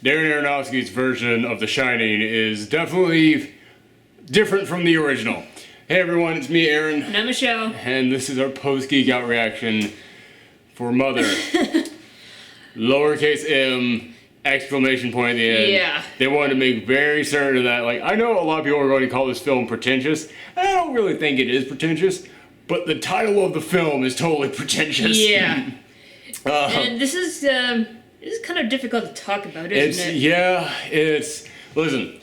Darren Aronofsky's version of The Shining is definitely different from the original. Hey everyone, it's me, Aaron. And I'm Michelle. And this is our post-Geekout reaction for Mother. Lowercase m, exclamation point at the end. Yeah. They wanted to make very certain of that. Like, I know a lot of people are going to call this film pretentious. I don't really think it is pretentious, but the title of the film is totally pretentious. Yeah. And this is kind of difficult to talk about, isn't it? Yeah, listen,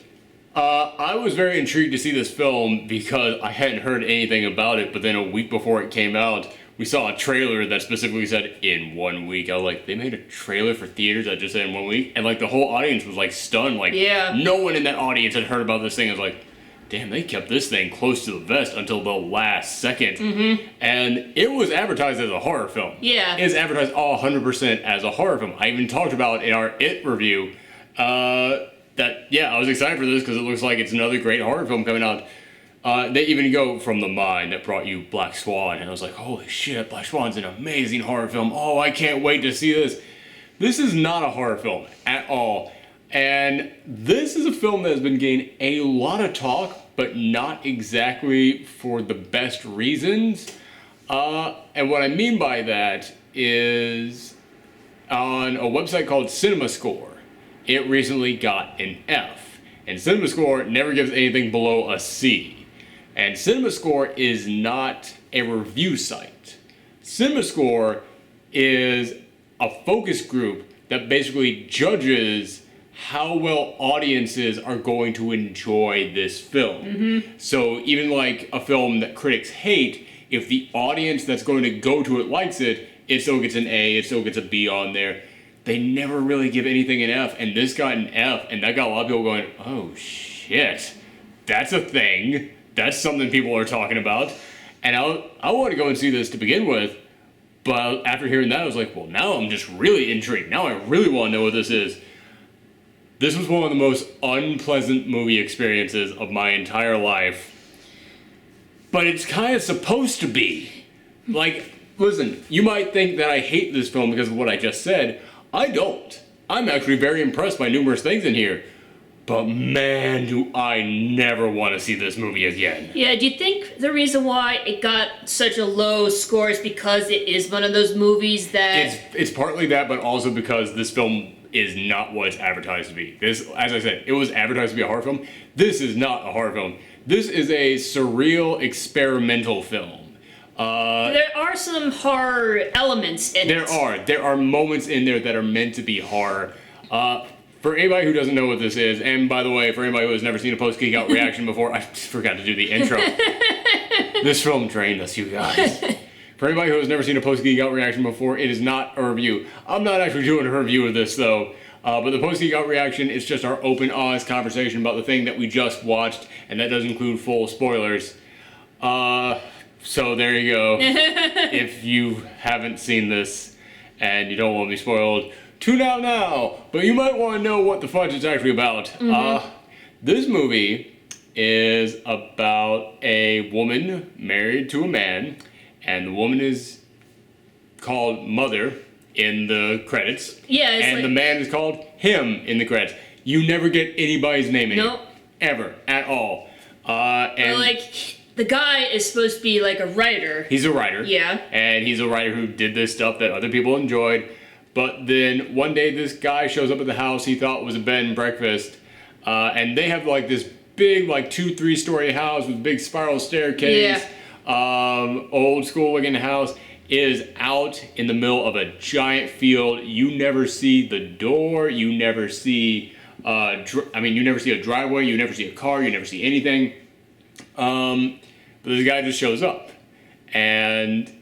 I was very intrigued to see this film because I hadn't heard anything about it, but then a week before it came out, we saw a trailer that specifically said, in 1 week. I was like, they made a trailer for theaters that just said in 1 week? And like the whole audience was like stunned. Like, yeah. No one in that audience had heard about this thing. I was like, damn, they kept this thing close to the vest until the last second. Mm-hmm. And it was advertised as a horror film. Yeah. It's advertised 100% as a horror film. I even talked about in our It review that, yeah, I was excited for this because it looks like it's another great horror film coming out. They even go from the mind that brought you Black Swan, and I was like, holy shit, Black Swan's an amazing horror film. Oh, I can't wait to see this. This is not a horror film at all. And this is a film that has been getting a lot of talk, but not exactly for the best reasons. And what I mean by that is on a website called CinemaScore, it recently got an F. And CinemaScore never gives anything below a C. And CinemaScore is not a review site. CinemaScore is a focus group that basically judges how well audiences are going to enjoy this film. Mm-hmm. So even like a film that critics hate, if the audience that's going to go to it likes it, it still gets an A, it still gets a B on there. They never really give anything an F, and this got an F, and that got a lot of people going, oh shit, that's a thing. That's something people are talking about. And I want to go and see this to begin with, but after hearing that, I was like, well, now I'm just really intrigued. Now I really want to know what this is. This was one of the most unpleasant movie experiences of my entire life. But it's kind of supposed to be. Like, listen, you might think that I hate this film because of what I just said. I don't. I'm actually very impressed by numerous things in here. But man, do I never want to see this movie again. Yeah, do you think the reason why it got such a low score is because it is one of those movies that... It's partly that, but also because this film is not what it's advertised to be. This, as I said, it was advertised to be a horror film. This is not a horror film. This is a surreal, experimental film. There are some horror elements in it. There are moments in there that are meant to be horror. For anybody who doesn't know what this is, and by the way, for anybody who has never seen a post-Geekout reaction before, I forgot to do the intro. This film trained us, you guys. For anybody who has never seen a post-Geekout reaction before, it is not a review. I'm not actually doing a review of this, though. But the post-Geekout reaction is just our open, honest conversation about the thing that we just watched, and that does include full spoilers. So there you go. If you haven't seen this and you don't want to be spoiled, tune out now. But you might want to know what the fudge is actually about. Mm-hmm. This movie is about a woman married to a man, and the woman is called Mother in the credits. Yeah, and the man is called Him in the credits. You never get anybody's name in it. Ever. At all. And like... The guy is supposed to be like a writer. He's a writer. Yeah. And he's a writer who did this stuff that other people enjoyed. But then one day this guy shows up at the house he thought was a bed and breakfast. And they have like this big like 2-3 story house with big spiral staircase. Yeah. Old school looking house. It is out in the middle of a giant field. You never see the door. You never see, you never see a driveway. You never see a car. You never see anything. But this guy just shows up, and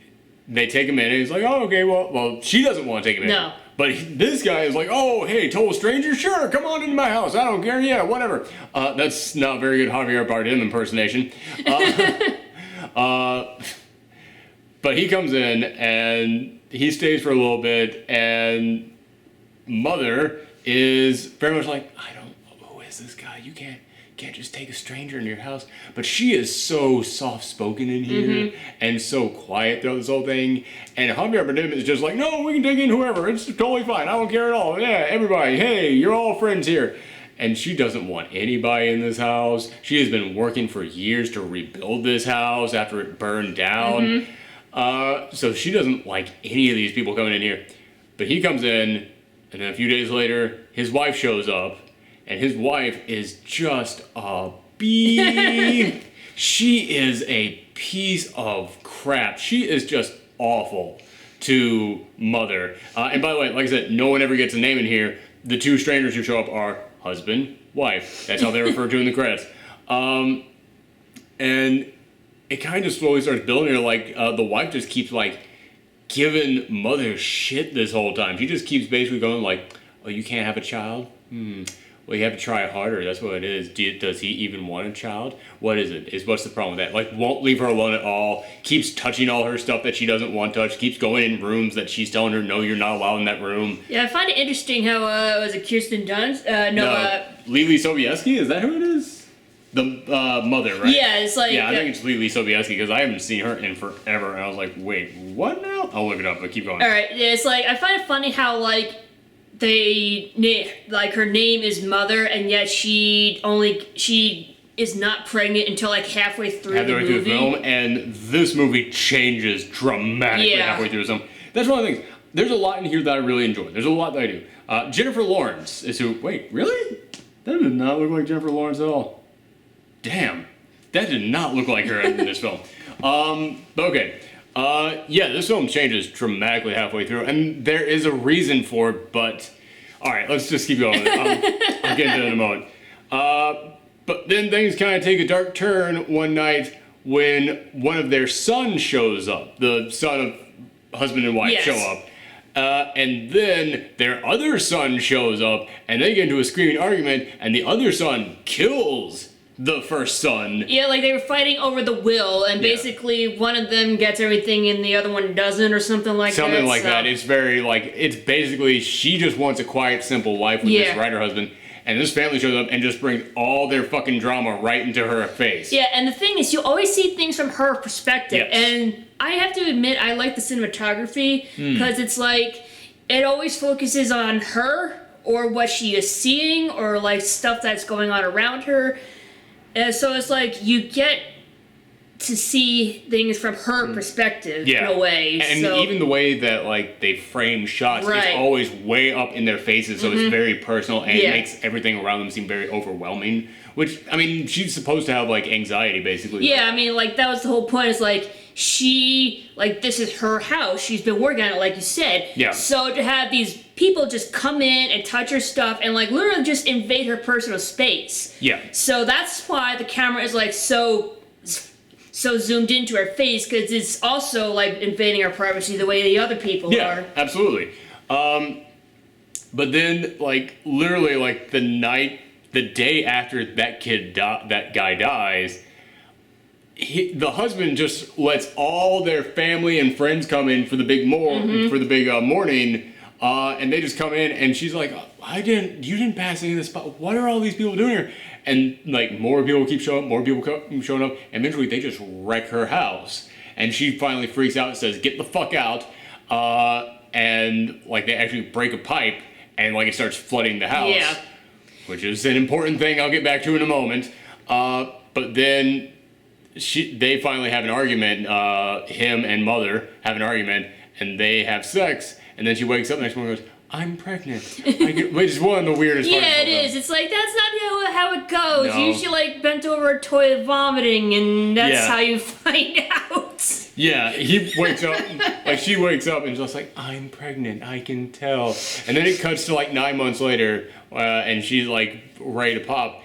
they take him in, and he's like, oh, okay, well, she doesn't want to take him in. No. But this guy is like, oh, hey, total stranger? Sure, come on into my house. I don't care. Yeah, whatever. That's not very good Javier Bardem impersonation. But he comes in, and he stays for a little bit, and Mother is very much like, who is this guy? can't just take a stranger into your house. But she is so soft-spoken in here and so quiet throughout this whole thing. And Javier Bardem is just like, no, we can take in whoever. It's totally fine. I don't care at all. Yeah, everybody. Hey, you're all friends here. And she doesn't want anybody in this house. She has been working for years to rebuild this house after it burned down. So she doesn't like any of these people coming in here. But he comes in, and then a few days later, his wife shows up. And his wife is just a bee. She is a piece of crap. She is just awful to Mother. And by the way, like I said, no one ever gets a name in here. The two strangers who show up are husband, wife. That's how they refer to in the credits. And it kind of slowly starts building her. Like, the wife just keeps, like, giving Mother shit this whole time. She just keeps basically going like, oh, you can't have a child? Well, you have to try harder. That's what it is. Does he even want a child? What is it? What's the problem with that? Like, won't leave her alone at all. Keeps touching all her stuff that she doesn't want touched. Keeps going in rooms that she's telling her, no, you're not allowed in that room. Yeah, I find it interesting how, was it Kirsten Dunst? Lily Sobieski? Is that who it is? The mother, right? Yeah, it's like... Yeah, I think it's Lily Sobieski because I haven't seen her in forever. And I was like, wait, what now? I'll look it up, but keep going. Alright, yeah, it's like, I find it funny how, like, her name is Mother, and yet she is not pregnant until like halfway through the movie. Through the film, and this movie changes dramatically halfway through the film. That's one of the things. There's a lot in here that I really enjoy. There's a lot that I do. Jennifer Lawrence is who. Wait, really? That did not look like Jennifer Lawrence at all. Damn, that did not look like her in this film. Okay. Yeah, this film changes dramatically halfway through, and there is a reason for it, but... Alright, let's just keep going. I'll get into it in a moment. But then things kind of take a dark turn one night when one of their sons shows up. The son of husband and wife show up. And then their other son shows up, and they get into a screaming argument, and the other son kills the first son. Yeah, like they were fighting over the will, and basically one of them gets everything and the other one doesn't, or something like that. Something like that. It's very, like, it's basically, she just wants a quiet, simple life with this writer husband, and this family shows up and just brings all their fucking drama right into her face. Yeah, and the thing is, you always see things from her perspective, and I have to admit, I like the cinematography, because it's like, it always focuses on her, or what she is seeing, or like stuff that's going on around her. And so it's like you get to see things from her perspective in a way. And even the way that like they frame shots is always way up in their faces, so it's very personal and it makes everything around them seem very overwhelming. Which, I mean, she's supposed to have like anxiety basically. Yeah, I mean, like that was the whole point. It's like this is her house. She's been working on it, like you said. Yeah. So to have these people just come in and touch her stuff and like literally just invade her personal space. Yeah. So that's why the camera is like so zoomed into her face, because it's also like invading her privacy the way the other people are. Yeah, absolutely. But then like literally like the day after that guy dies, the husband just lets all their family and friends come in for the big morning, and they just come in, and she's like, you didn't pass any of this spot. What are all these people doing here? And like more people keep showing up, more people keep showing up, and eventually they just wreck her house, and she finally freaks out and says, "Get the fuck out!" And like they actually break a pipe, and like it starts flooding the house. Yeah. Which is an important thing I'll get back to in a moment. But then they finally have an argument, him and Mother have an argument, and they have sex, and then she wakes up the next morning and goes, I'm pregnant. Which is one of the weirdest parts. Yeah, it is. It's like, that's not how it goes. No. You should like bent over a toilet vomiting, and that's how you find out. Yeah, he wakes up, like she wakes up and just like, I'm pregnant, I can tell. And then it cuts to like 9 months later, and she's like ready to pop.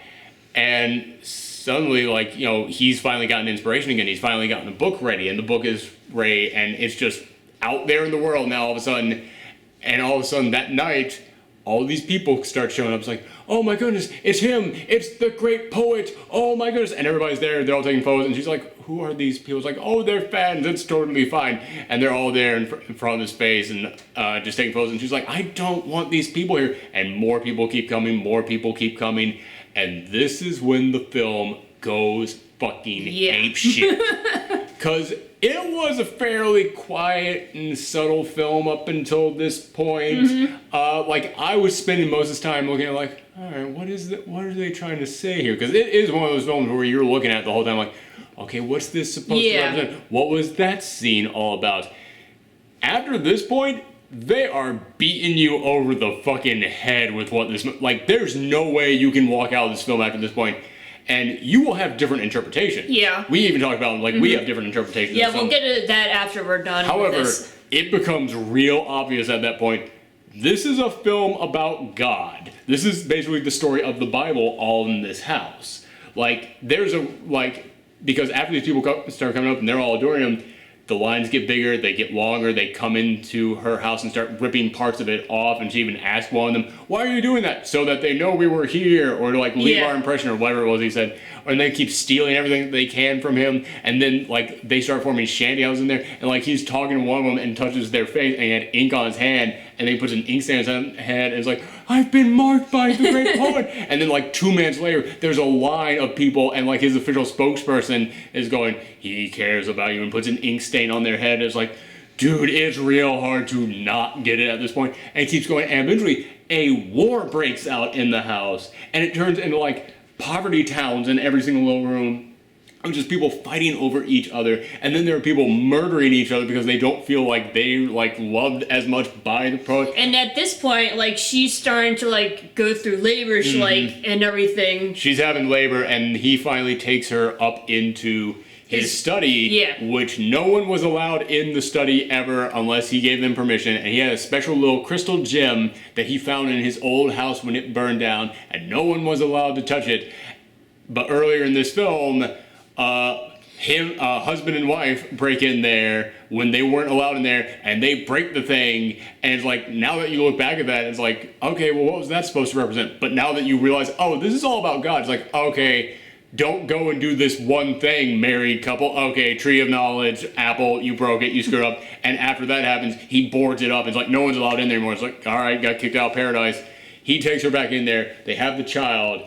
And suddenly, like, you know, he's finally gotten inspiration again. He's finally gotten a book ready, and the book is ready, and it's just out there in the world now all of a sudden. And all of a sudden that night, all these people start showing up. It's like, oh my goodness, it's him. It's the great poet. Oh my goodness. And everybody's there. They're all taking photos. And she's like, who are these people? It's like, oh, they're fans. It's totally fine. And they're all there in front of his face and just taking photos. And she's like, I don't want these people here. And more people keep coming. More people keep coming. And this is when the film goes fucking ape shit. Because it was a fairly quiet and subtle film up until this point. Like, I was spending most of this time looking at, like, all right, what are they trying to say here? Because it is one of those films where you're looking at it the whole time, like, okay, what's this supposed to represent? What was that scene all about? After this point, they are beating you over the fucking head with what this... Like, there's no way you can walk out of this film after this point and you will have different interpretations. Yeah. We even talked about, like, we have different interpretations. Yeah, we'll get to that after we're done. However, with this. It becomes real obvious at that point. This is a film about God. This is basically the story of the Bible all in this house. Like, there's a, like, because after these people start coming up and they're all adoring him, the lines get bigger, they get longer, they come into her house and start ripping parts of it off, and she even asked one of them, why are you doing that? So that they know we were here, or to, like, leave our impression, or whatever it was he said. And they keep stealing everything that they can from him, and then, like, they start forming shanty houses in there, and, like, he's talking to one of them and touches their face, and he had ink on his hand, and then he puts an inkstand on his head, and it's like, I've been marked by the great poet. And then, like, 2 minutes later, there's a line of people, and, like, his official spokesperson is going, he cares about you, and puts an ink stain on their head. It's like, dude, it's real hard to not get it at this point. And it keeps going, and eventually a war breaks out in the house, and it turns into, like, poverty towns in every single little room. Just people fighting over each other, and then there are people murdering each other because they don't feel like they, like, loved as much by the poet. And at this point, like, she's starting to, like, go through labor, like, and everything. She's having labor, and he finally takes her up into his study, which no one was allowed in the study ever unless he gave them permission. And he had a special little crystal gem that he found in his old house when it burned down, and no one was allowed to touch it. But earlier in this film, husband and wife break in there when they weren't allowed in there, and they break the thing, and it's like, now that you look back at that, it's like, okay, well, what was that supposed to represent? But now that you realize, oh, this is all about God, it's like, okay, don't go and do this one thing, married couple. Okay, tree of knowledge, apple, you broke it, you screwed up. And after that happens, he boards it up. It's like, no one's allowed in there anymore. It's like, all right, got kicked out of paradise. He takes her back in there, they have the child,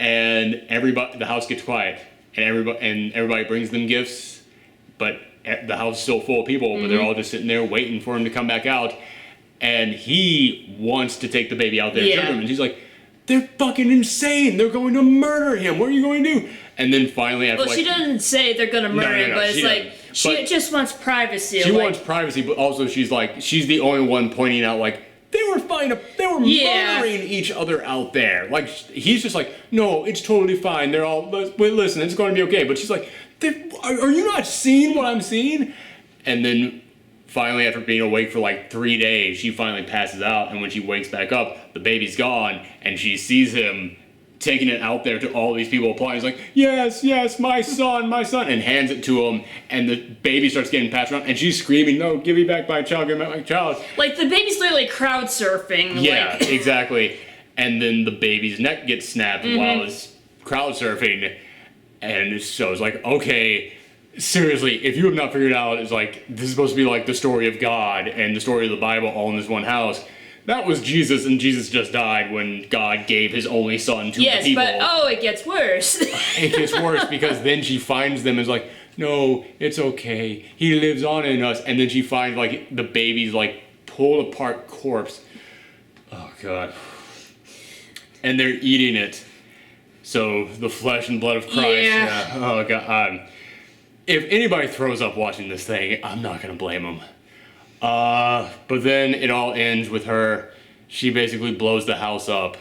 and the house gets quiet. And everybody brings them gifts, but the house is still full of people, but they're all just sitting there waiting for him to come back out. And he wants to take the baby out there and show them, and she's like, they're fucking insane. They're going to murder him. What are you going to do? And then finally, after, she doesn't say they're going to murder him, but it's like, she just wants privacy. She wants privacy, but also she's the only one pointing out, like, they were murdering each other out there. Like, he's just like, no, it's totally fine. They're all, listen, it's going to be okay. But she's like, are you not seeing what I'm seeing? And then finally, after being awake for like 3 days, she finally passes out. And when she wakes back up, the baby's gone. And she sees him taking it out there to all these people applying. He's like, yes, my son, and hands it to him. And the baby starts getting passed around, and she's screaming, no, give me back my child, give me back my child. Like, the baby's literally crowd surfing. Yeah, exactly. And then the baby's neck gets snapped while it's crowd surfing. And so it's like, okay, seriously, if you have not figured out, it's like, this is supposed to be like the story of God and the story of the Bible all in this one house. That was Jesus, and Jesus just died when God gave his only son to the people. Yes, but, it gets worse. It gets worse because then she finds them and is like, no, it's okay. He lives on in us. And then she finds, like, the baby's, like, pulled apart corpse. Oh, God. And they're eating it. So, the flesh and blood of Christ. Yeah. Oh, God. If anybody throws up watching this thing, I'm not going to blame them. But then it all ends with her, she basically blows the house up,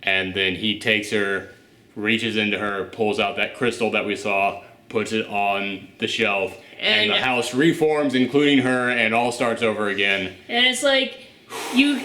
and then he takes her, reaches into her, pulls out that crystal that we saw, puts it on the shelf, and the house reforms, including her, and all starts over again. And it's like, you...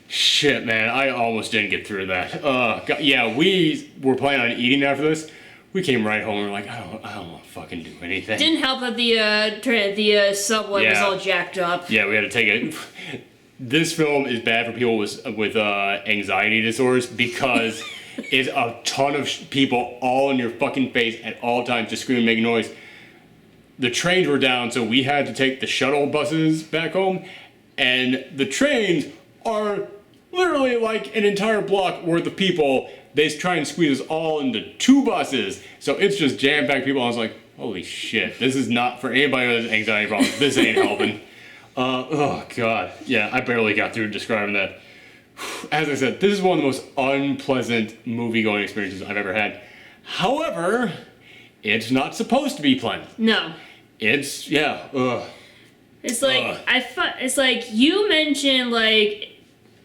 Shit, man, I almost didn't get through that. God, yeah, we were planning on eating after this. We came right home and we're like, I don't want to fucking do anything. Didn't help that the subway was all jacked up. Yeah, we had to take it. this film is bad for people with anxiety disorders because it's a ton of people all in your fucking face at all times, just screaming, making noise. The trains were down, so we had to take the shuttle buses back home, and the trains are literally like an entire block worth of people. They try and squeeze us all into 2 buses, so it's just jam-packed people. I was like, holy shit, this is not for anybody who has anxiety problems. This ain't helping. Oh god, yeah, I barely got through describing that. As I said, this is one of the most unpleasant movie-going experiences I've ever had. However, it's not supposed to be pleasant. No. It's, yeah, ugh. It's like, it's like, you mentioned, like,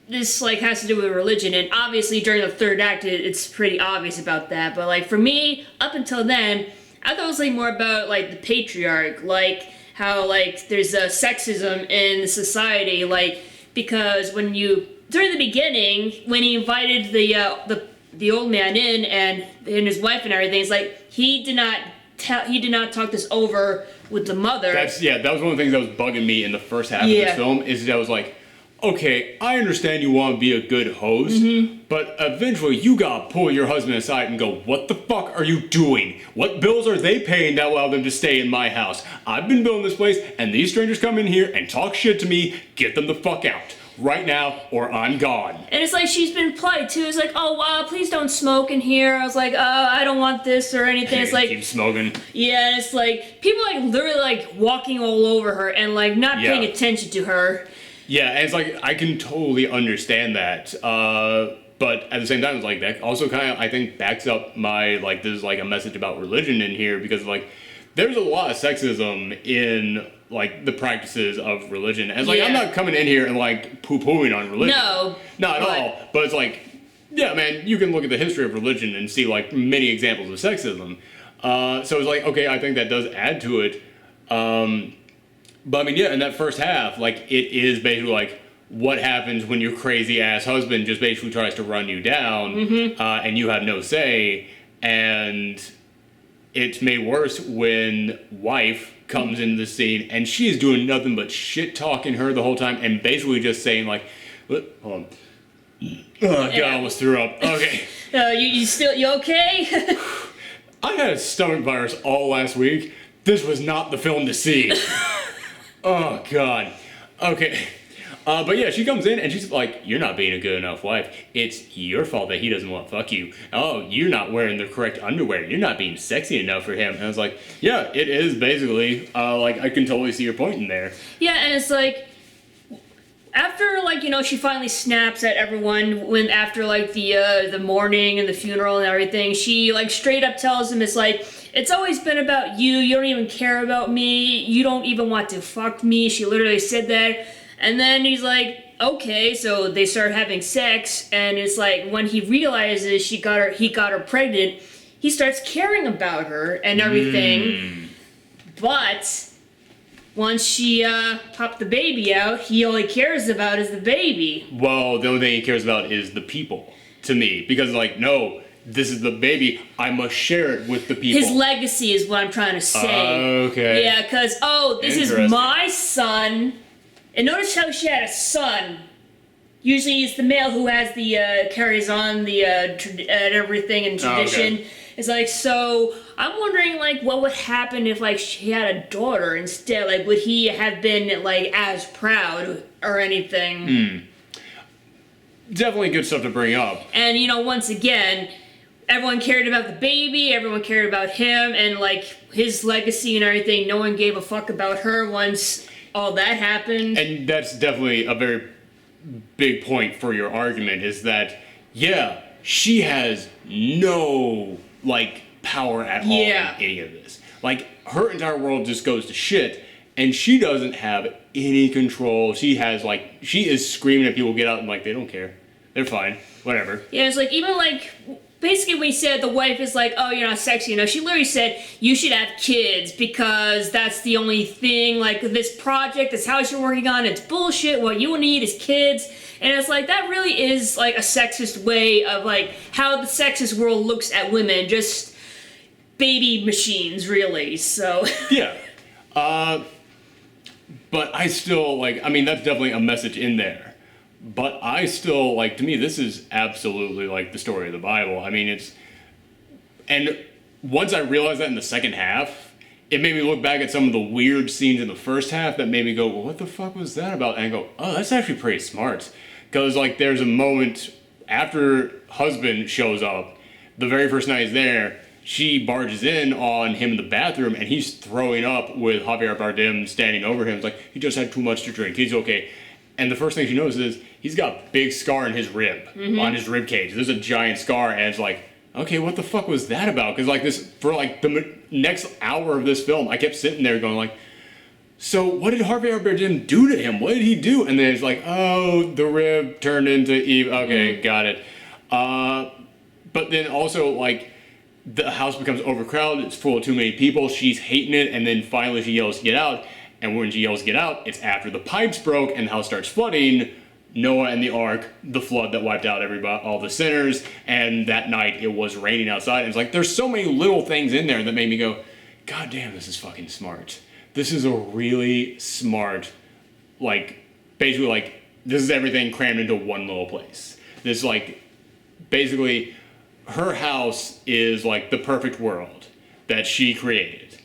this, like, has to do with religion, and obviously during the third act, it's pretty obvious about that, but, like, for me, up until then, I thought it was, like, more about, like, the patriarch, like, how, like, there's sexism in society, like, because during the beginning, when he invited the old man in and his wife and everything, it's like, he did not talk this over with the mother. That was one of the things that was bugging me in the first half of this film, is that I was like, okay, I understand you want to be a good host, but eventually you gotta pull your husband aside and go, what the fuck are you doing? What bills are they paying that allow them to stay in my house? I've been building this place, and these strangers come in here and talk shit to me. Get them the fuck out. Right now, or I'm gone. And it's like, she's been polite too. It's like, oh, wow, please don't smoke in here. I was like, I don't want this or anything. It's like, keep smoking. Yeah, and it's like, people like literally like walking all over her and like not paying attention to her. Yeah, and it's like, I can totally understand that. But at the same time, it's like, that also kind of, I think, backs up my, like, there's like a message about religion in here, because like, there's a lot of sexism in like the practices of religion. And it's like, I'm not coming in here and like poo-pooing on religion. No. Not at all. But it's like, yeah, man, you can look at the history of religion and see like many examples of sexism. So it's like, okay, I think that does add to it. But I mean, yeah, in that first half, like, it is basically like, what happens when your crazy ass husband just basically tries to run you down, and you have no say, and it's made worse when wife comes into the scene and she's doing nothing but shit talking her the whole time and basically just saying like, hold on. Oh god, I almost threw up. Okay. You okay? I had a stomach virus all last week. This was not the film to see. Oh god. Okay. But yeah, she comes in and she's like, you're not being a good enough wife. It's your fault that he doesn't want to fuck you. Oh, you're not wearing the correct underwear. You're not being sexy enough for him. And I was like, yeah, it is basically, like, I can totally see your point in there. Yeah, and it's like, after, like, you know, she finally snaps at everyone after, like, the mourning and the funeral and everything, she, like, straight up tells him, it's like, it's always been about you. You don't even care about me. You don't even want to fuck me. She literally said that. And then he's like, okay, so they start having sex, and it's like, when he realizes he got her pregnant, he starts caring about her and everything. But once she popped the baby out, he only cares about is the baby. Well, the only thing he cares about is the people, to me, because like, no, this is the baby, I must share it with the people. His legacy is what I'm trying to say. Okay. Yeah, because, this is my son. And notice how she had a son. Usually it's the male who has the, carries on the, everything and tradition. Okay. It's like, so, I'm wondering, like, what would happen if, like, she had a daughter instead? Like, would he have been, like, as proud or anything? Definitely good stuff to bring up. And, you know, once again, everyone cared about the baby, everyone cared about him, and, like, his legacy and everything. No one gave a fuck about her once all that happened. And that's definitely a very big point for your argument, is that, yeah, she has no, like, power at all in any of this. Like, her entire world just goes to shit, and she doesn't have any control. She has, like, she is screaming at people, get out, and, like, they don't care. They're fine. Whatever. Yeah, it's like, even, like, basically when he said the wife is like, oh, you're not sexy enough, she literally said, you should have kids because that's the only thing, like, this project, this house you're working on, it's bullshit, what you need is kids. And it's like, that really is, like, a sexist way of, like, how the sexist world looks at women, just baby machines, really, so. Yeah. But I still, like, I mean, that's definitely a message in there. But I still, like, to me, this is absolutely, like, the story of the Bible. I mean, it's... And once I realized that in the second half, it made me look back at some of the weird scenes in the first half that made me go, well, what the fuck was that about? And I go, oh, that's actually pretty smart. Because, like, there's a moment after husband shows up, the very first night he's there, she barges in on him in the bathroom, and he's throwing up with Javier Bardem standing over him. It's like, he just had too much to drink. He's okay. And the first thing she notices is he's got a big scar in his rib, on his rib cage. There's a giant scar, and it's like, okay, what the fuck was that about? Because, like, this, for, like, the next hour of this film, I kept sitting there going, like, so what did Javier Bardem do to him? What did he do? And then it's like, oh, the rib turned into Eve. Okay, got it. But then also, like, the house becomes overcrowded. It's full of too many people. She's hating it. And then finally she yells, get out. And when she yells, get out, it's after the pipes broke and the house starts flooding. Noah and the ark, the flood that wiped out everybody, all the sinners. And that night it was raining outside. And it's like, there's so many little things in there that made me go, God damn, this is fucking smart. This is a really smart, like, basically, like, this is everything crammed into one little place. This, like, basically, her house is, like, the perfect world that she created.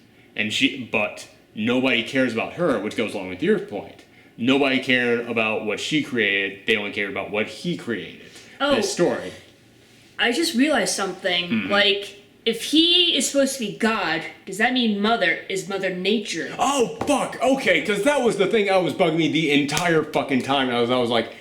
But nobody cares about her, which goes along with your point. Nobody cared about what she created. They only cared about what he created. Oh, this story. I just realized something. Like, if he is supposed to be God, does that mean Mother is Mother Nature? Oh, fuck. Okay, because that was the thing that was bugging me the entire fucking time. I was like,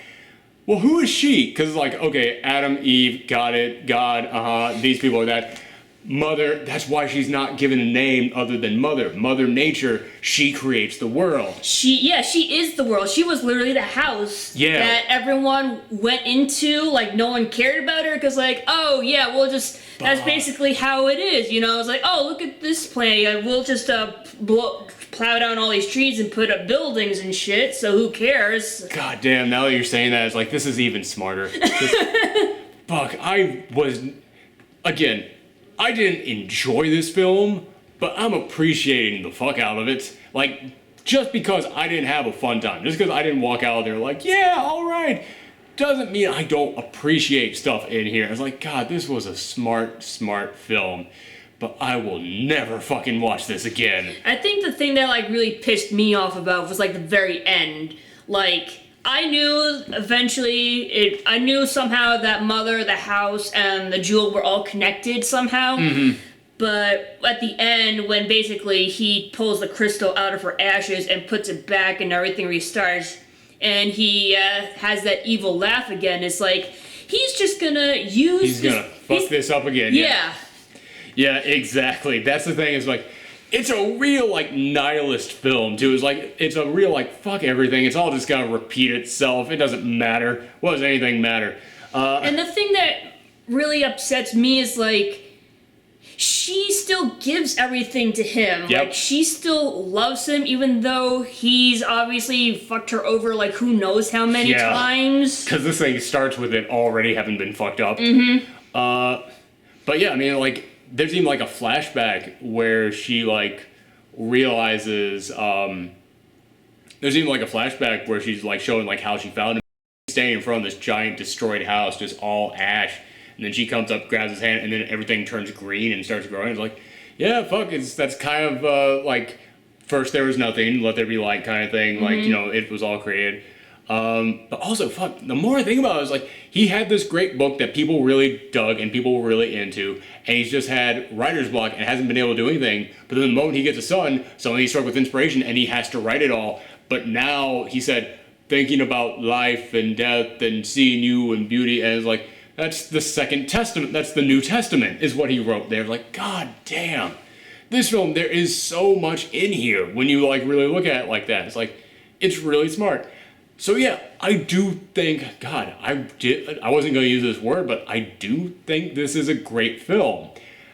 well, who is she? Because, like, okay, Adam, Eve, got it, God, these people are that. Mother, that's why she's not given a name other than Mother. Mother Nature, she creates the world. She is the world. She was literally the house that everyone went into. Like, no one cared about her because, like, oh, yeah, we'll just... That's basically how it is, you know? It's like, oh, look at this planet. We'll just plow down all these trees and put up buildings and shit, so who cares? God damn, now that you're saying that, it's like, this is even smarter. Fuck, again, I didn't enjoy this film, but I'm appreciating the fuck out of it. Like, just because I didn't have a fun time, just because I didn't walk out there like, yeah, alright, doesn't mean I don't appreciate stuff in here. It's like, God, this was a smart film, but I will never fucking watch this again. I think the thing that, like, really pissed me off about was, like, the very end. Like, I knew eventually, I knew somehow that Mother, the house, and the jewel were all connected somehow. But at the end, when basically he pulls the crystal out of her ashes and puts it back and everything restarts, and he has that evil laugh again, it's like, he's just gonna use He's gonna fuck this up again. Yeah. Yeah, exactly. That's the thing, is like, it's a real, like, nihilist film, too. It's like, it's a real, like, fuck everything. It's all just gonna repeat itself. It doesn't matter. What does anything matter? And the thing that really upsets me is, like, she still gives everything to him. Yep. Like, she still loves him, even though he's obviously fucked her over, like, who knows how many times. Because this thing starts with it already having been fucked up. But yeah, I mean, like, there's even, like, a flashback where she, like, realizes, there's even, like, a flashback where she's, like, showing, like, how she found him standing in front of this giant destroyed house, just all ash. And then she comes up, grabs his hand, and then everything turns green and starts growing. It's like, yeah, fuck, that's kind of, like, first there was nothing, let there be light kind of thing. Like, you know, it was all created. But also, fuck, the more I think about it, is like, he had this great book that people really dug and people were really into, and he's just had writer's block and hasn't been able to do anything. But then the moment he gets a son, suddenly he's struck with inspiration and he has to write it all. But now, he said, thinking about life and death and seeing you and beauty, and it's like, that's the Second Testament, that's the New Testament, is what he wrote there. Like, God damn. This film, there is so much in here when you, like, really look at it like that. It's like, it's really smart. So yeah, I do think, God, I wasn't going to use this word, but I do think this is a great film.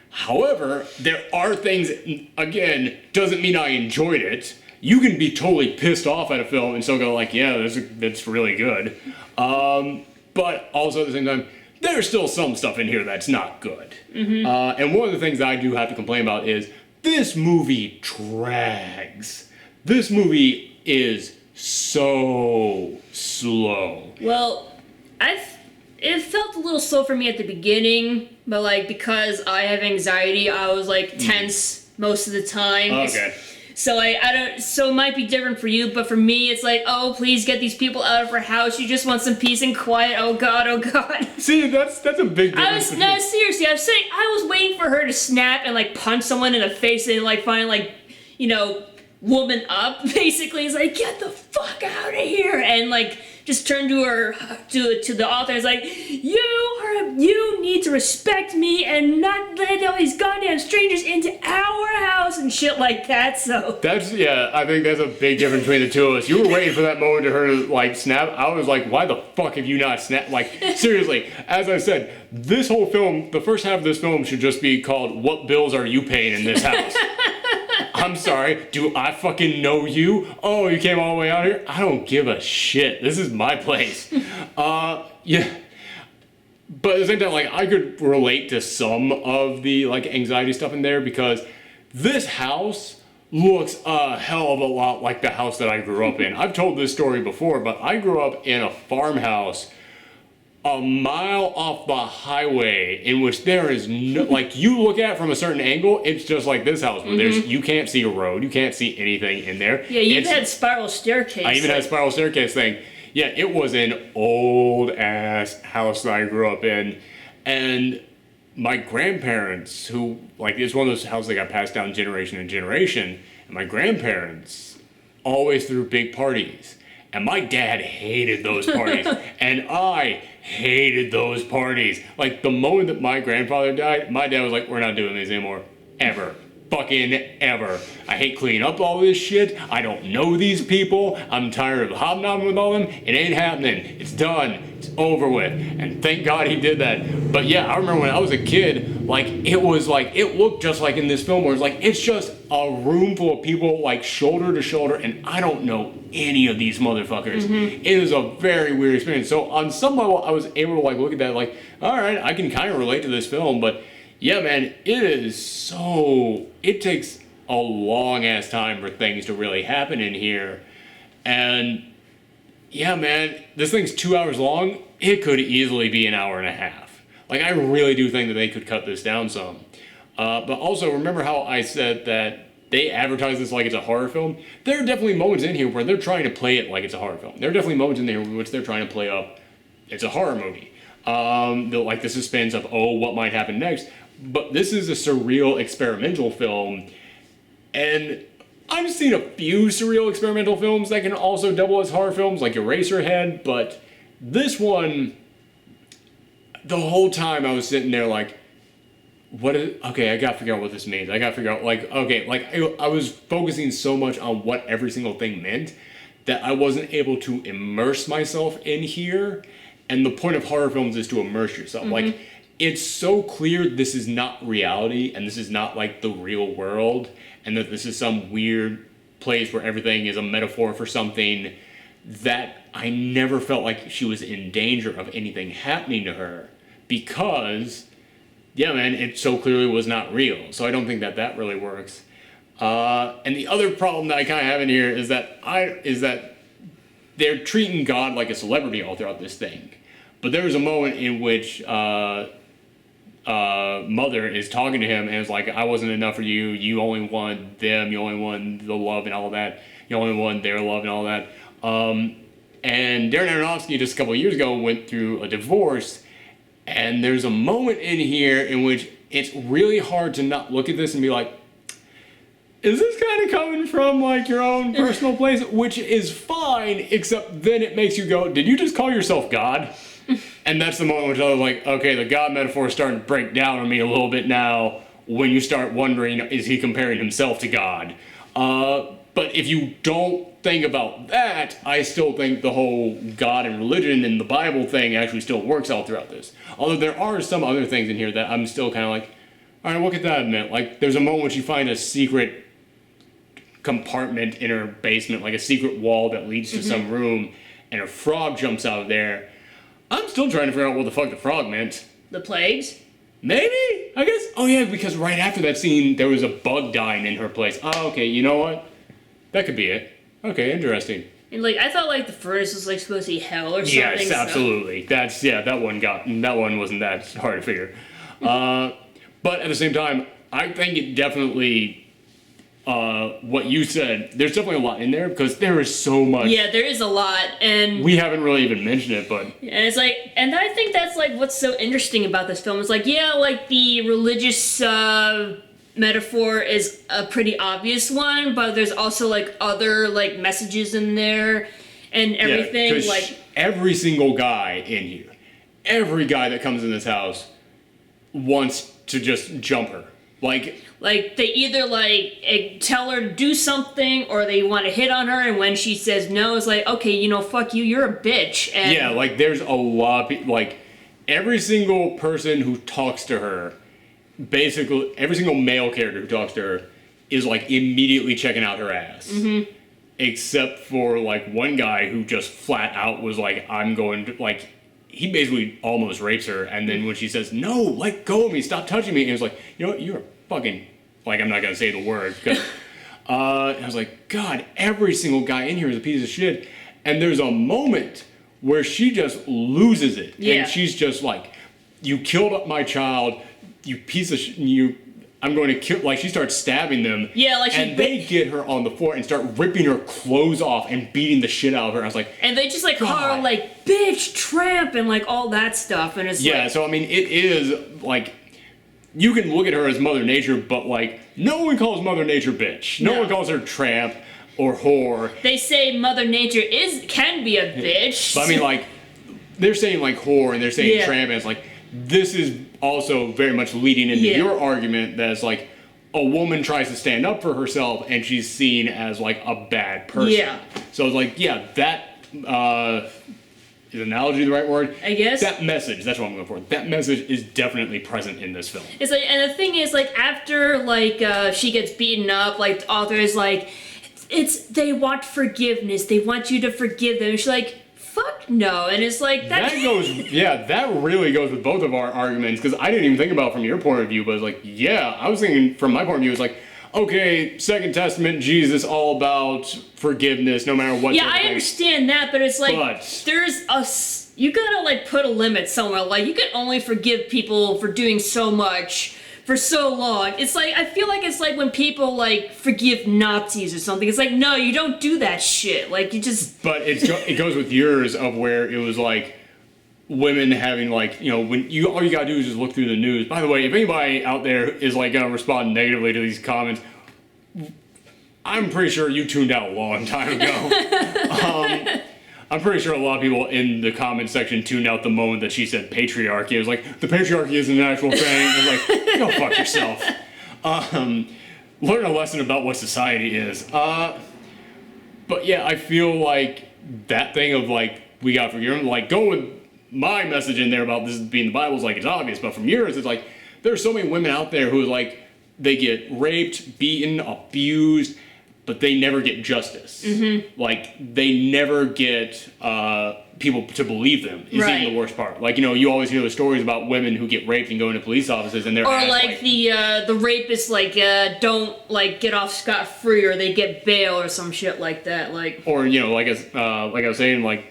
However, there are things, again, doesn't mean I enjoyed it. You can be totally pissed off at a film and still go like, yeah, that's really good. But also at the same time, there's still some stuff in here that's not good. And one of the things that I do have to complain about is this movie drags. This movie is so slow. Well, it felt a little slow for me at the beginning, but like because I have anxiety, I was like tense most of the time. Okay. So like I don't. So it might be different for you, but for me, it's like, oh, please get these people out of her house. You just want some peace and quiet. Oh God, oh God. See, that's a big difference. Seriously. I was saying I was waiting for her to snap and like punch someone in the face and like finally like, you know, woman up. Basically, it's like, get the fuck out of here, and like just turn to her to the author. It's like, you need to respect me and not let all these goddamn strangers into our house and shit like that. So I think that's a big difference between the two of us. You were waiting for that moment to her to like snap. I was like, why the fuck have you not snapped? Like, seriously, as I said, this whole film, the first half of this film should just be called "What Bills Are You Paying in This House?" I'm sorry, do I fucking know you? Oh, you came all the way out here? I don't give a shit. This is my place. Yeah. But at the same time, like, I could relate to some of the, like, anxiety stuff in there because this house looks a hell of a lot like the house that I grew up in. I've told this story before, but I grew up in a farmhouse a mile off the highway in which there is no, like, you look at it from a certain angle, it's just like this house where you can't see a road, you can't see anything in there. Yeah, you had spiral staircase. I even had a spiral staircase thing. Yeah, it was an old ass house that I grew up in, and my grandparents, who, like, it's one of those houses that got passed down generation to generation, and my grandparents always threw big parties. And my dad hated those parties. And I hated those parties. Like, the moment that my grandfather died, my dad was like, we're not doing these anymore. Ever. Fucking ever. I hate cleaning up all this shit. I don't know these people. I'm tired of hobnobbing with all of them. It ain't happening. It's done. It's over with. And thank God he did that. But yeah, I remember when I was a kid, like, it looked just like in this film where it's like, it's just a room full of people, like, shoulder to shoulder, and I don't know any of these motherfuckers. It is a very weird experience. So on some level, I was able to, like, look at that, like, all right, I can kind of relate to this film, but yeah, man, it takes a long ass time for things to really happen in here. And yeah, man, this thing's 2 hours long. It could easily be an hour and a half. Like, I really do think that they could cut this down some. But also, remember how I said that they advertise this like it's a horror film? There are definitely moments in here where they're trying to play it like it's a horror film. There are definitely moments in there in which they're trying to play up it's a horror movie. Like the suspense of, oh, what might happen next? But this is a surreal experimental film, and I've seen a few surreal experimental films that can also double as horror films, like Eraserhead, but this one, the whole time I was sitting there like, okay, I gotta figure out what this means. I gotta figure out, I was focusing so much on what every single thing meant that I wasn't able to immerse myself in here, and the point of horror films is to immerse yourself. Like, it's so clear this is not reality, and this is not, like, the real world, and that this is some weird place where everything is a metaphor for something, that I never felt like she was in danger of anything happening to her, because, yeah, man, it so clearly was not real. So I don't think that really works. And the other problem that I kind of have in here is that they're treating God like a celebrity all throughout this thing. But there was a moment in which Mother is talking to him and is like, I wasn't enough for you. You only want them. You only want the love and all that. You only want their love and all that. And Darren Aronofsky just a couple of years ago went through a divorce. And there's a moment in here in which it's really hard to not look at this and be like, is this kind of coming from, like, your own personal place? Which is fine, except then it makes you go, did you just call yourself God? And that's the moment which I was like, okay, the God metaphor is starting to break down on me a little bit now when you start wondering, is he comparing himself to God? But if you don't think about that, I still think the whole God and religion and the Bible thing actually still works all throughout this. Although there are some other things in here that I'm still kind of like, all right, what could that have meant? Like, there's a moment when you find a secret compartment in her basement, like a secret wall that leads to some room, and a frog jumps out of there. I'm still trying to figure out what the fuck the frog meant. The plagues? Maybe? I guess. Oh yeah, because right after that scene, there was a bug dying in her place. Oh, okay, you know what? That could be it. Okay, interesting. And like I thought like the furnace was like supposed to be hell or something. Yes, absolutely. That one wasn't that hard to figure. But at the same time, I think it definitely what you said, there's definitely a lot in there because there is so much. Yeah, there is a lot, and we haven't really even mentioned it, but and it's like, and I think that's like what's so interesting about this film is like, yeah, like the religious metaphor is a pretty obvious one, but there's also like other like messages in there and everything. Yeah, like every single guy in here, every guy that comes in this house wants to just jump her. Like they either like tell her to do something or they want to hit on her, and when she says no, it's like, okay, you know, fuck you, you're a bitch. And yeah, like there's a lot of people, like every single person who talks to her, basically every single male character who talks to her is like immediately checking out her ass. Mm-hmm. Except for like one guy who just flat out was like, I'm going to, like, he basically almost rapes her, and then when she says, no, let go of me, stop touching me, and he was like, you know what, you're fucking, like, I'm not going to say the word, because, I was like, God, every single guy in here is a piece of shit, and there's a moment where she just loses it, and she's just like, you killed up my child, you piece of shit, I'm going to kill, like, she starts stabbing them. Yeah, like, and they get her on the floor and start ripping her clothes off and beating the shit out of her. I was like, and they just, like, call her, like, bitch, tramp, and, like, all that stuff, and it's yeah, like, so, I mean, it is, like, you can look at her as Mother Nature, but, like, no one calls Mother Nature bitch. No one calls her tramp or whore. They say Mother Nature can be a bitch. But, I mean, like, they're saying, like, whore, and they're saying tramp, and it's like, this is also very much leading into your argument that it's like a woman tries to stand up for herself and she's seen as like a bad person. Yeah. So it's like, yeah, that is analogy the right word? I guess. That message, that's what I'm going for. That message is definitely present in this film. It's like, and the thing is, like, after like she gets beaten up, like the author is like, they want forgiveness. They want you to forgive them. And she's like, fuck no. And it's like that really goes with both of our arguments, because I didn't even think about it from your point of view, but it's like, yeah, I was thinking from my point of view, it's like, okay, Second Testament, Jesus, all about forgiveness, no matter what. Yeah, I understand that, but it's like, you gotta like put a limit somewhere. Like, you can only forgive people for doing so much for so long. It's like, I feel like it's like when people like forgive Nazis or something. It's like, no, you don't do that shit. Like, you just. But it goes with yours of where it was like women having like, you know, when all you gotta do is just look through the news. By the way, if anybody out there is like gonna respond negatively to these comments, I'm pretty sure you tuned out a long time ago. I'm pretty sure a lot of people in the comment section tuned out the moment that she said patriarchy. It was like, the patriarchy isn't an actual thing. It was like, go fuck yourself. Learn a lesson about what society is. But yeah, I feel like that thing of like, we got forgiven, like going with my message in there about this being the Bible is like, it's obvious, but from yours, it's like, there are so many women out there who like, they get raped, beaten, abused, but they never get justice. Mm-hmm. Like, they never get people to believe them, is even the worst part. Like, you know, you always hear the stories about women who get raped and go into police offices and they're or like the rapists like don't like get off scot-free, or they get bail or some shit like that. Like, or, you know, like I was saying, like,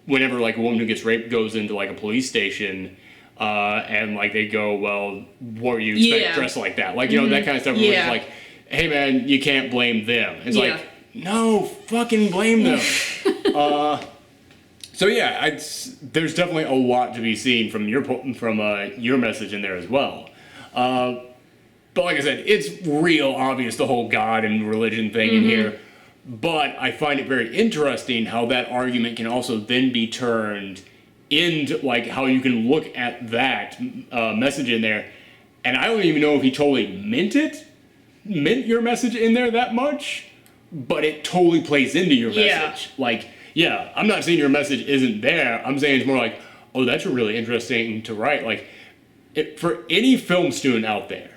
whenever like a woman who gets raped goes into like a police station, and like they go, well, what do you expect dressed like that? Like, you know, that kind of stuff. Where it's like, hey man, you can't blame them. It's like, no, fucking blame them. So yeah, there's definitely a lot to be seen from your message in there as well. But like I said, it's real obvious, the whole God and religion thing in here. But I find it very interesting how that argument can also then be turned into like how you can look at that message in there, and I don't even know if he totally meant your message in there that much, but it totally plays into your message. Like, yeah, I'm not saying your message isn't there. I'm saying it's more like, oh, that's really interesting to write. Like, for any film student out there,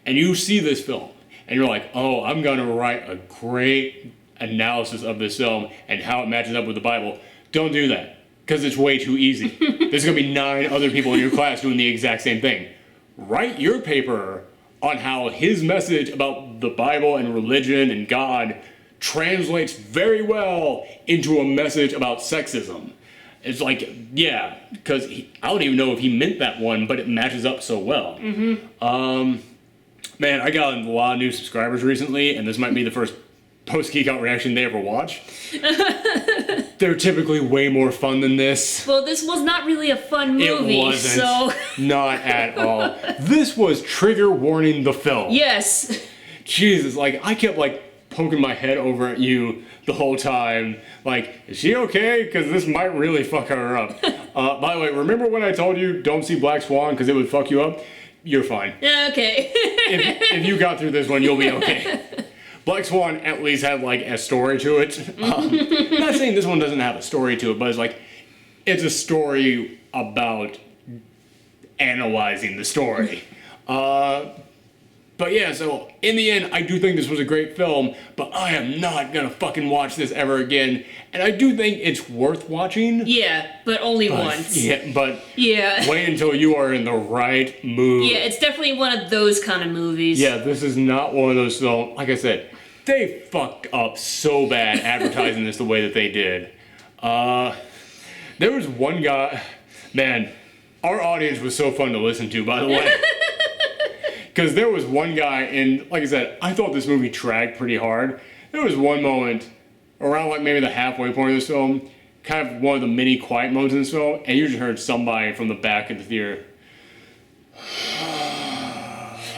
and you see this film, and you're like, oh, I'm going to write a great analysis of this film and how it matches up with the Bible, don't do that, because it's way too easy. There's going to be 9 other people in your class doing the exact same thing. Write your paper on how his message about the Bible and religion and God translates very well into a message about sexism. It's like, yeah, because I don't even know if he meant that one, but it matches up so well. Man, I got a lot of new subscribers recently, and this might be the first post-Geekout reaction they ever watch. They're typically way more fun than this. Well, this was not really a fun movie, It wasn't. so... Not at all. This was trigger warning the film. Yes. Jesus, like, I kept, like, poking my head over at you the whole time. Like, is she okay? Because this might really fuck her up. By the way, remember when I told you don't see Black Swan because it would fuck you up? You're fine. Okay. If you got through this one, you'll be okay. Black Swan at least had, like, a story to it. I'm not saying this one doesn't have a story to it, but it's like, it's a story about analyzing the story. But yeah, so in the end, I do think this was a great film, but I am not gonna fucking watch this ever again. And I do think it's worth watching. Yeah, but only once. Yeah, but Yeah. wait until you are in the right mood. Yeah, it's definitely one of those kind of movies. Yeah, this is not one of those films. Like I said, they fucked up so bad advertising this the way that they did. There was one guy, man, our audience was so fun to listen to, by the way. Because there was one guy, and like I said, I thought this movie dragged pretty hard. There was one moment, around like maybe the halfway point of this film, kind of one of the mini quiet moments in this film, and you just heard somebody from the back of the theater.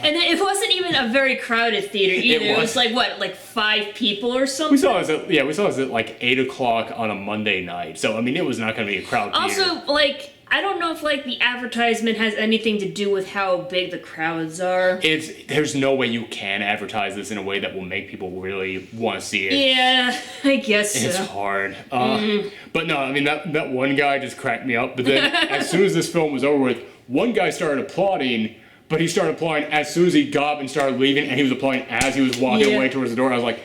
And it wasn't even a very crowded theater either. It was like, what, like 5 people or something? We saw this at like 8 o'clock on a Monday night. So, I mean, it was not going to be a crowd theater. Also, like, I don't know if, like, the advertisement has anything to do with how big the crowds are. There's no way you can advertise this in a way that will make people really want to see it. Yeah, I guess so. It's hard. But no, I mean, that one guy just cracked me up. But then, as soon as this film was over with, one guy started applauding, but he started applauding as soon as he got up and started leaving, and he was applauding as he was walking away towards the door. I was like,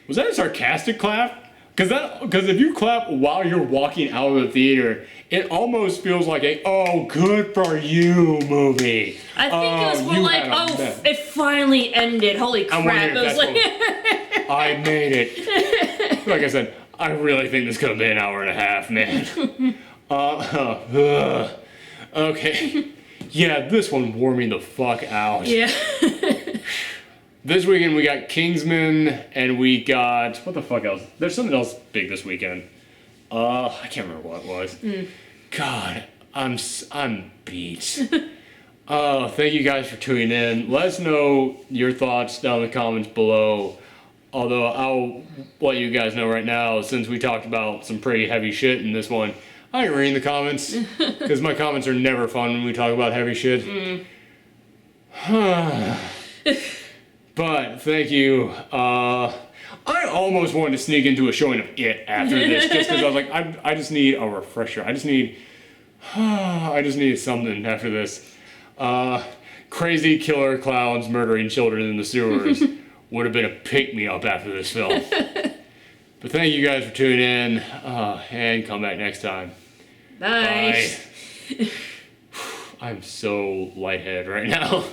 was that a sarcastic clap? Because if you clap while you're walking out of the theater, it almost feels like a "oh, good for you" movie. I think it was more like, oh, it finally ended. Holy crap! It was like, I made it. Like I said, I really think this could have been an hour and a half, man. Okay. Yeah, this one wore me the fuck out. Yeah. This weekend we got Kingsman, and we got, what the fuck else? There's something else big this weekend. I can't remember what it was. God, I'm beat. Thank you guys for tuning in. Let us know your thoughts down in the comments below. Although I'll let you guys know right now, since we talked about some pretty heavy shit in this one, I ain't reading the comments, because my comments are never fun when we talk about heavy shit. But, thank you. I almost wanted to sneak into a showing of It after this, just because I was like, I just need a refresher. I just need something after this. Crazy killer clowns murdering children in the sewers would have been a pick-me-up after this film. But thank you guys for tuning in, and come back next time. Bye. Bye. I'm so lightheaded right now.